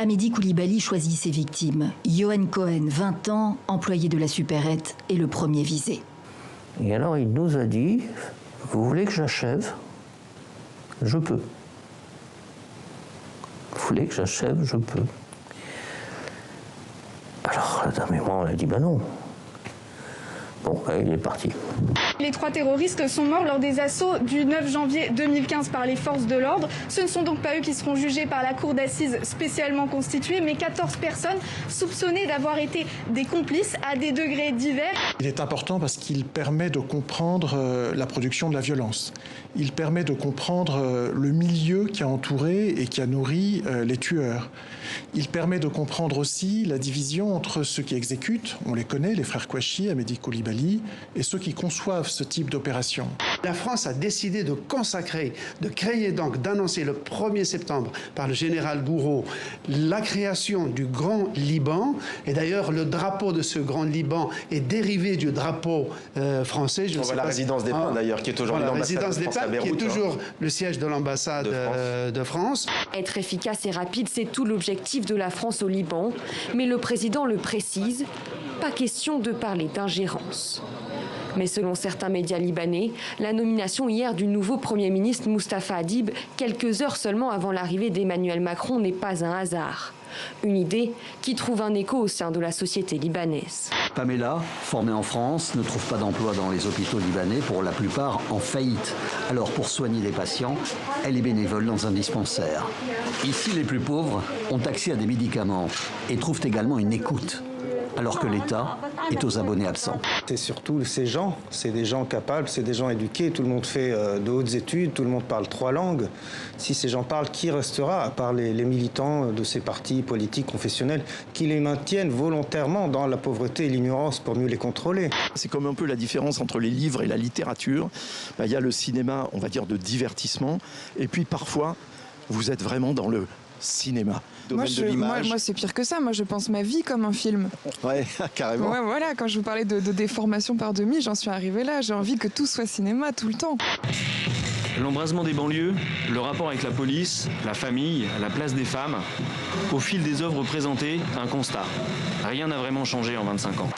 Amédi Coulibaly choisit ses victimes. Yohan Cohen, 20 ans, employé de la supérette, est le premier visé. Et alors il nous a dit, vous voulez que j'achève? Je peux. Vous voulez que j'achève? Je peux. Alors la dame et moi on a dit, ben non. Bon, il est parti. Les 3 terroristes sont morts lors des assauts du 9 janvier 2015 par les forces de l'ordre. Ce ne sont donc pas eux qui seront jugés par la cour d'assises spécialement constituée, mais 14 personnes soupçonnées d'avoir été des complices à des degrés divers. Il est important parce qu'il permet de comprendre la production de la violence. Il permet de comprendre le milieu qui a entouré et qui a nourri les tueurs. Il permet de comprendre aussi la division entre ceux qui exécutent, on les connaît, les frères Kouachi, Amédi Coulibaly, et ceux qui conçoivent ce type d'opération. La France a décidé de consacrer, de créer donc, d'annoncer le 1er septembre par le général Gouraud la création du Grand Liban. Et d'ailleurs, le drapeau de ce Grand Liban est dérivé du drapeau français. On voit la résidence des Pins d'ailleurs, qui est toujours l'ambassade de France à Beyrouth, qui est toujours le siège de l'ambassade de France. Être efficace et rapide, c'est tout l'objectif de la France au Liban. Mais le président le précise, pas question de parler d'ingérence. Mais selon certains médias libanais, la nomination hier du nouveau Premier ministre Moustapha Hadib, quelques heures seulement avant l'arrivée d'Emmanuel Macron, n'est pas un hasard. Une idée qui trouve un écho au sein de la société libanaise. Pamela, formée en France, ne trouve pas d'emploi dans les hôpitaux libanais, pour la plupart en faillite. Alors pour soigner les patients, elle est bénévole dans un dispensaire. Ici, les plus pauvres ont accès à des médicaments et trouvent également une écoute, alors que l'État est aux abonnés absents. C'est surtout ces gens, c'est des gens capables, c'est des gens éduqués, tout le monde fait de hautes études, tout le monde parle 3 langues. Si ces gens parlent, qui restera, à part les militants de ces partis politiques confessionnels, qui les maintiennent volontairement dans la pauvreté et l'ignorance pour mieux les contrôler? C'est comme un peu la différence entre les livres et la littérature. Il y a le cinéma, on va dire, de divertissement, et puis parfois, vous êtes vraiment dans le cinéma. Moi, c'est pire que ça. Moi, je pense ma vie comme un film. Ouais, carrément. Ouais, voilà, quand je vous parlais de déformation par demi, j'en suis arrivée là. J'ai envie que tout soit cinéma tout le temps. L'embrasement des banlieues, le rapport avec la police, la famille, la place des femmes. Au fil des œuvres présentées, un constat. Rien n'a vraiment changé en 25 ans.